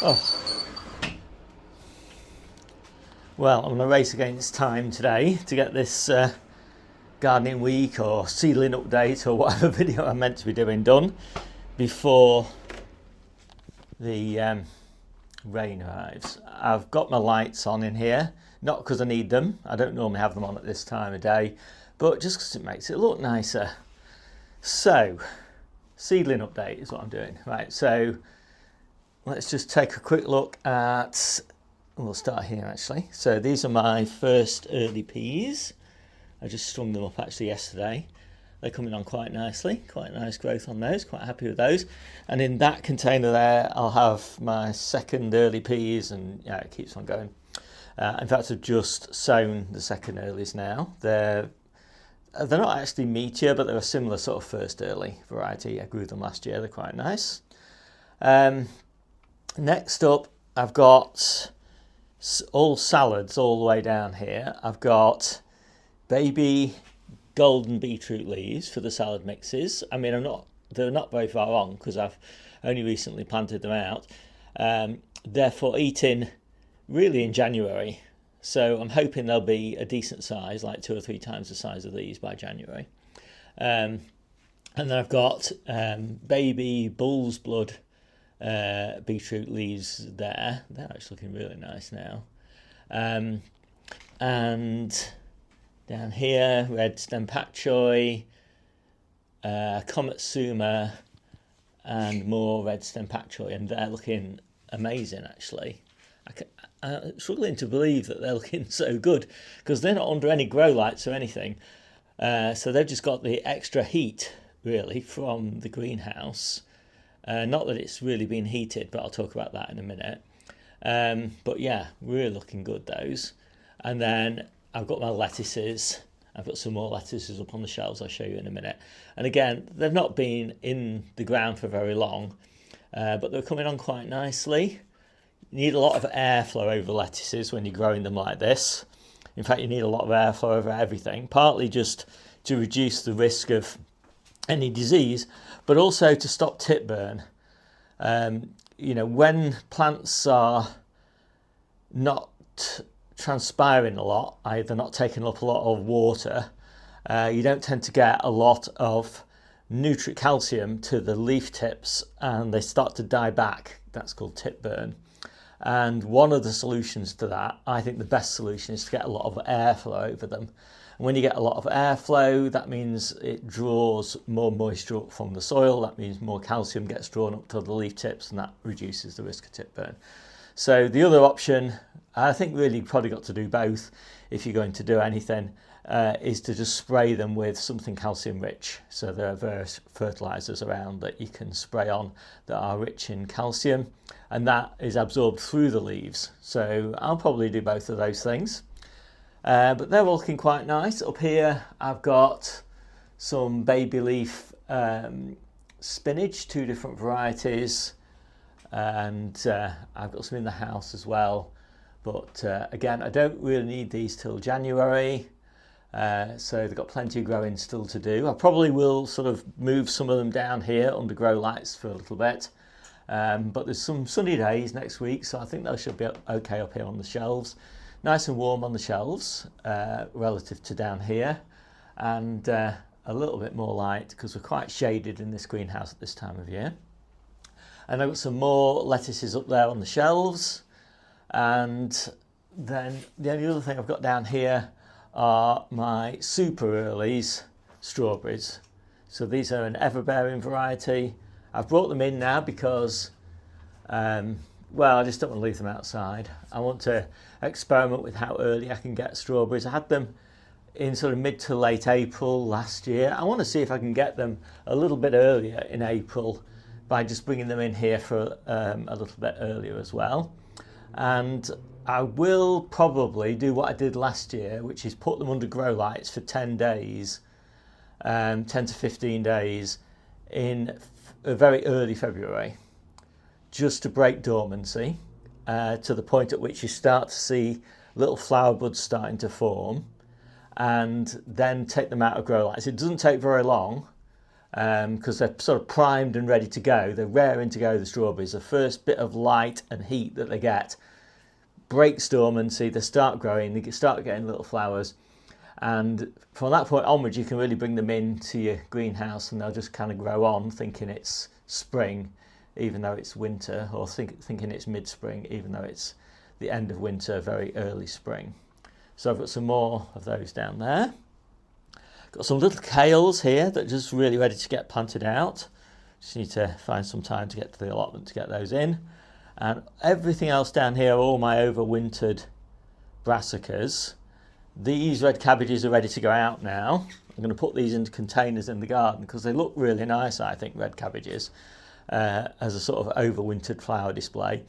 Oh, well, I'm going to race against time today to get this gardening week or seedling update or whatever video I'm meant to be doing done before the rain arrives. I've got my lights on in here, not because I need them. I don't normally have them on at this time of day, but just because it makes it look nicer. So, seedling update is what I'm doing. Right, so let's just take a quick look at, we'll start here actually. So these are my first early peas. I just strung them up actually yesterday. They're coming on quite nicely, quite nice growth on those, quite happy with those. And in that container there, I'll have my second early peas, and yeah, it keeps on going. In fact, I've just sown the second earlies now. They're not actually meatier, but they're a similar sort of first early variety. I grew them last year, they're quite nice. Next up, I've got all salads all the way down here. I've got baby golden beetroot leaves for the salad mixes. I mean, they're not very far on because I've only recently planted them out. They're for eating really in January. So I'm hoping they'll be a decent size, like 2 or 3 times the size of these by January. And then I've got baby bull's blood beetroot leaves there. They're actually looking really nice now. And down here, red stem pak choi, comet suma, and more red stem pak choi, and they're looking amazing actually. I'm struggling to believe that they're looking so good because they're not under any grow lights or anything. So they've just got the extra heat really from the greenhouse. Not that it's really been heated, but I'll talk about that in a minute. But yeah, really looking good those. And then I've got my lettuces. I've got some more lettuces up on the shelves I'll show you in a minute. And again, they've not been in the ground for very long, but they're coming on quite nicely. You need a lot of airflow over lettuces when you're growing them like this. In fact, you need a lot of airflow over everything, partly just to reduce the risk of any disease, but also to stop tip burn. You know, when plants are not transpiring a lot, either not taking up a lot of water, you don't tend to get a lot of nutrient calcium to the leaf tips and they start to die back. That's called tip burn. And one of the solutions to that, I think the best solution, is to get a lot of airflow over them. And when you get a lot of airflow, that means it draws more moisture up from the soil. That means more calcium gets drawn up to the leaf tips, and that reduces the risk of tip burn. So the other option, I think really you've probably got to do both if you're going to do anything, is to just spray them with something calcium rich. So there are various fertilizers around that you can spray on that are rich in calcium, and that is absorbed through the leaves. So I'll probably do both of those things. But they're all looking quite nice. Up here I've got some baby leaf spinach, 2 different varieties, and I've got some in the house as well. But again, I don't really need these till January. So they've got plenty of growing still to do. I probably will sort of move some of them down here under grow lights for a little bit. But there's some sunny days next week, so I think they should be okay up here on the shelves. Nice and warm on the shelves relative to down here, and a little bit more light because we're quite shaded in this greenhouse at this time of year. And I've got some more lettuces up there on the shelves. And then the only other thing I've got down here are my super earlies strawberries. So these are an ever-bearing variety. I've brought them in now because well, I just don't want to leave them outside. I want to experiment with how early I can get strawberries. I had them in sort of mid to late April last year. I want to see if I can get them a little bit earlier in April by just bringing them in here for a little bit earlier as well. And I will probably do what I did last year, which is put them under grow lights for 10 days, 10 to 15 days in very early February, just to break dormancy to the point at which you start to see little flower buds starting to form, and then take them out of grow lights. It doesn't take very long, because they're sort of primed and ready to go. They're raring to go, the strawberries. The first bit of light and heat that they get breaks dormancy, they start growing, they start getting little flowers. And from that point onwards, you can really bring them into your greenhouse and they'll just kind of grow on thinking it's spring, even though it's winter, or thinking it's mid-spring, even though it's the end of winter, very early spring. So I've got some more of those down there. Got some little kales here that are just really ready to get planted out. Just need to find some time to get to the allotment to get those in. And everything else down here are all my overwintered brassicas. These red cabbages are ready to go out now. I'm going to put these into containers in the garden because they look really nice, I think, red cabbages, as a sort of overwintered flower display.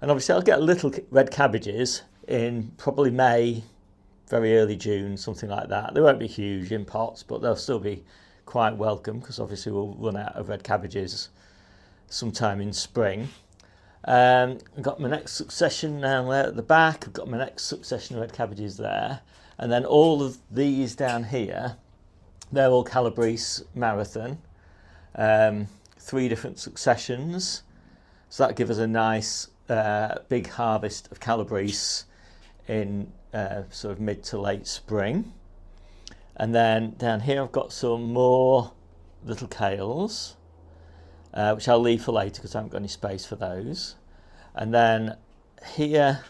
And obviously I'll get little red cabbages in probably May, very early June, something like that. They won't be huge in pots, but they'll still be quite welcome because obviously we'll run out of red cabbages sometime in spring. I've got my next succession down there at the back. I've got my next succession of red cabbages there. And then all of these down here, they're all Calabrese Marathon. 3 different successions. So that gives us a nice big harvest of Calabrese in sort of mid to late spring. And then down here I've got some more little kales, which I'll leave for later because I haven't got any space for those. And then here,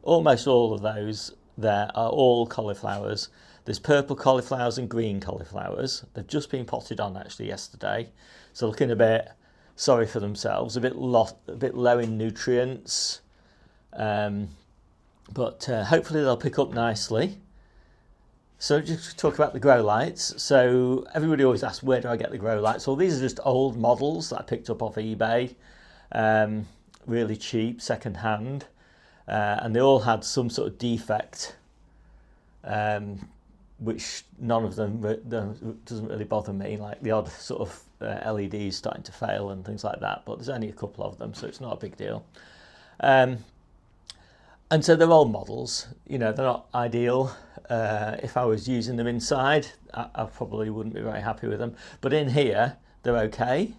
almost all of those there are all cauliflowers. There's purple cauliflowers and green cauliflowers. They've just been potted on actually yesterday, so looking a bit sorry for themselves, a bit low in nutrients, but hopefully they'll pick up nicely. So just talk about the grow lights. So everybody always asks, where do I get the grow lights? Well, these are just old models that I picked up off eBay, really cheap, second hand, and they all had some sort of defect, which none of them doesn't really bother me, like the odd sort of LEDs starting to fail and things like that, but there's only a couple of them, so it's not a big deal. And so they're old models, you know, they're not ideal. If I was using them inside, I probably wouldn't be very happy with them. But in here, they're okay.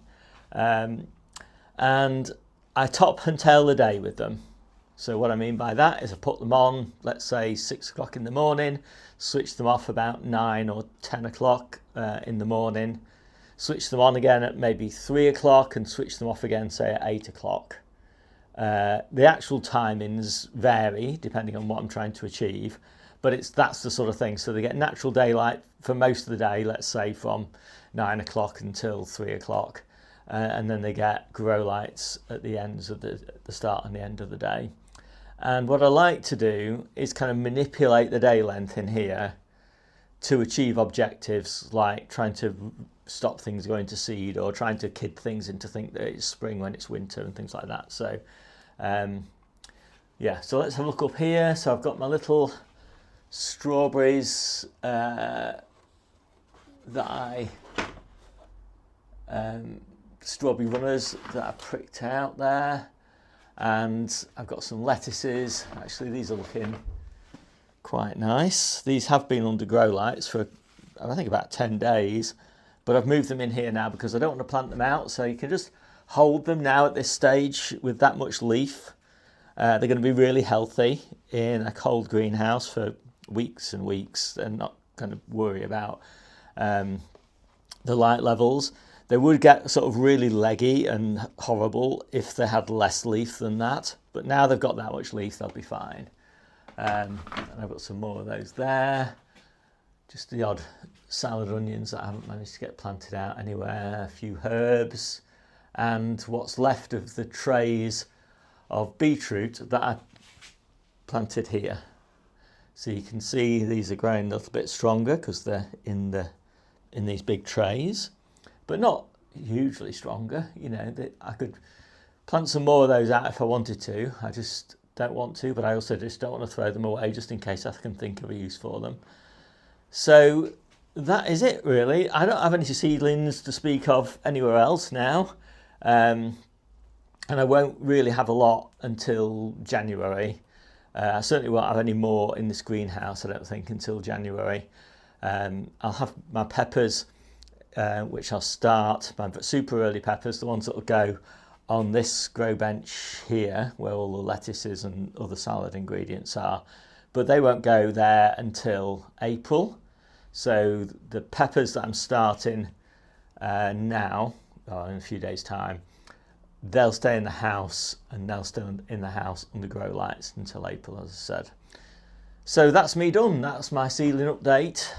And I top and tail the day with them. So what I mean by that is I put them on, let's say 6 o'clock in the morning, switch them off about 9 or 10 o'clock in the morning, switch them on again at maybe 3 o'clock and switch them off again, say at 8 o'clock. The actual timings vary depending on what I'm trying to achieve, but that's the sort of thing. So they get natural daylight for most of the day, let's say from 9 o'clock until 3 o'clock, and then they get grow lights at the ends of the start and the end of the day. And what I like to do is kind of manipulate the day length in here to achieve objectives like trying to stop things going to seed or trying to kid things into think that it's spring when it's winter and things like that. So yeah, so let's have a look up here. So I've got my little strawberries that strawberry runners that I pricked out there, and I've got some lettuces. Actually, these are looking quite nice. These have been under grow lights for I think about 10 days, but I've moved them in here now because I don't want to plant them out, so you can just hold them now at this stage with that much leaf. They're going to be really healthy in a cold greenhouse for weeks and weeks and not going to worry about the light levels. They would get sort of really leggy and horrible if they had less leaf than that, but now they've got that much leaf, they'll be fine. And I've got some more of those there. Just the odd salad onions that I haven't managed to get planted out anywhere, a few herbs, and what's left of the trays of beetroot that I planted here. So you can see these are growing a little bit stronger because they're in these big trays, but not hugely stronger. You know, I could plant some more of those out if I wanted to. I just don't want to, but I also just don't want to throw them away just in case I can think of a use for them. So that is it really. I don't have any seedlings to speak of anywhere else now, and I won't really have a lot until January. I certainly won't have any more in this greenhouse, I don't think, until January. I'll have my peppers which I'll start. My super early peppers, the ones that will go on this grow bench here, where all the lettuces and other salad ingredients are, but they won't go there until April. So the peppers that I'm starting now, or in a few days' time, they'll stay in the house, and they'll stay in the house under grow lights until April, as I said. So that's me done. That's my seedling update.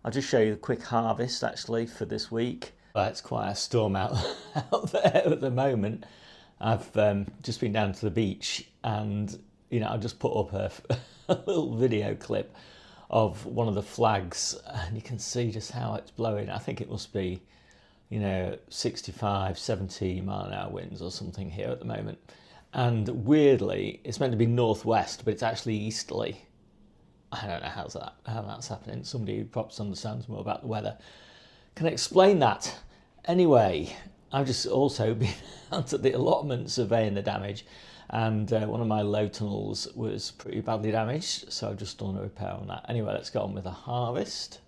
I'll just show you the quick harvest actually for this week. Well, it's quite a storm out there at the moment. I've just been down to the beach, and I just put up a little video clip of one of the flags, and you can see just how it's blowing. I think it must be 65, 70 mile an hour winds or something here at the moment. And weirdly, it's meant to be northwest, but it's actually easterly. I don't know how that's happening. Somebody who perhaps understands more about the weather can explain that. Anyway, I've just also been out at the allotment surveying the damage, and one of my low tunnels was pretty badly damaged, so I've just done a repair on that. Anyway, let's get on with the harvest.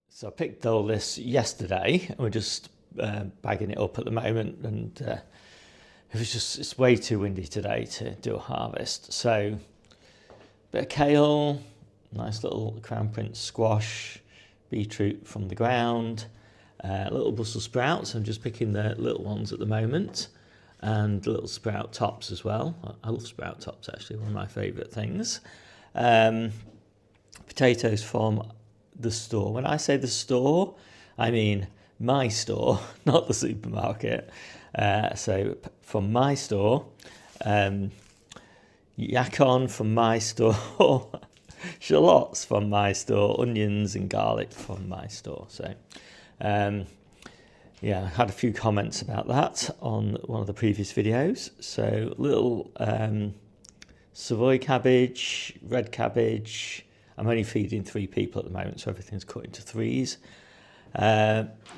So I picked all this yesterday, and we're just bagging it up at the moment, and it's way too windy today to do a harvest. So bit of kale, nice little crown prince squash, beetroot from the ground, little Brussels sprouts. I'm just picking the little ones at the moment, and little sprout tops as well. I love sprout tops, actually, one of my favourite things. Potatoes from the store. When I say the store, I mean my store, not the supermarket. So from my store, yacon from my store, shallots from my store, onions and garlic from my store. So yeah, I had a few comments about that on one of the previous videos. So little Savoy cabbage, red cabbage. I'm only feeding 3 people at the moment, so everything's cut into 3s.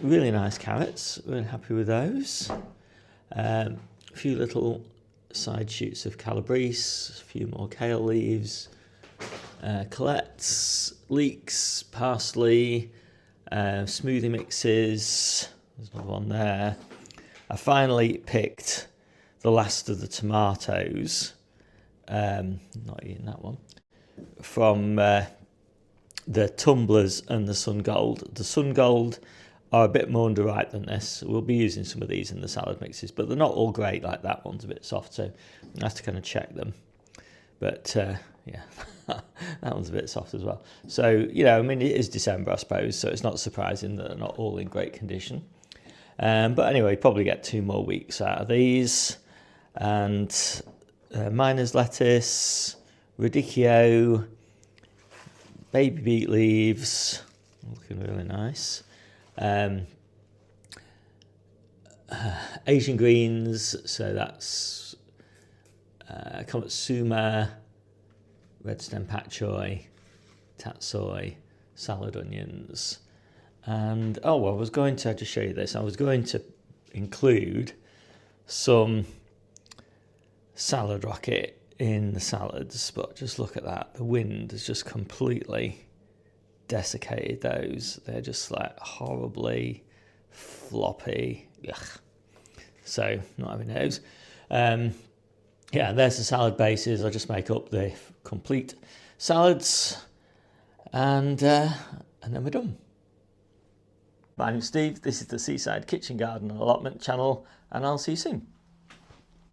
Really nice carrots, really happy with those. A few little side shoots of calabrese, a few more kale leaves, colettes, leeks, parsley, smoothie mixes. There's another one there. I finally picked the last of the tomatoes, not eating that one, from the tumblers and the sun gold. The sun gold are a bit more underripe than this. We'll be using some of these in the salad mixes, but they're not all great. Like that one's a bit soft, so I have to kind of check them. But yeah, that one's a bit soft as well. So, I mean, it is December, I suppose, so it's not surprising that they're not all in great condition. But anyway, probably get 2 more weeks out of these. And miner's lettuce, radicchio, baby beet leaves, looking really nice. Asian greens, so that's komatsuma, red stem pak choy, tatsoi, salad onions, and I was going to just show you this. I was going to include some salad rocket in the salads, but just look at that. The wind has just completely desiccated those. They're just like horribly floppy. Ugh. So not having those. Yeah, there's the salad bases. I just make up the complete salads, and then we're done. My name's Steve. This is the Seaside Kitchen Garden and Allotment channel, and I'll see you soon.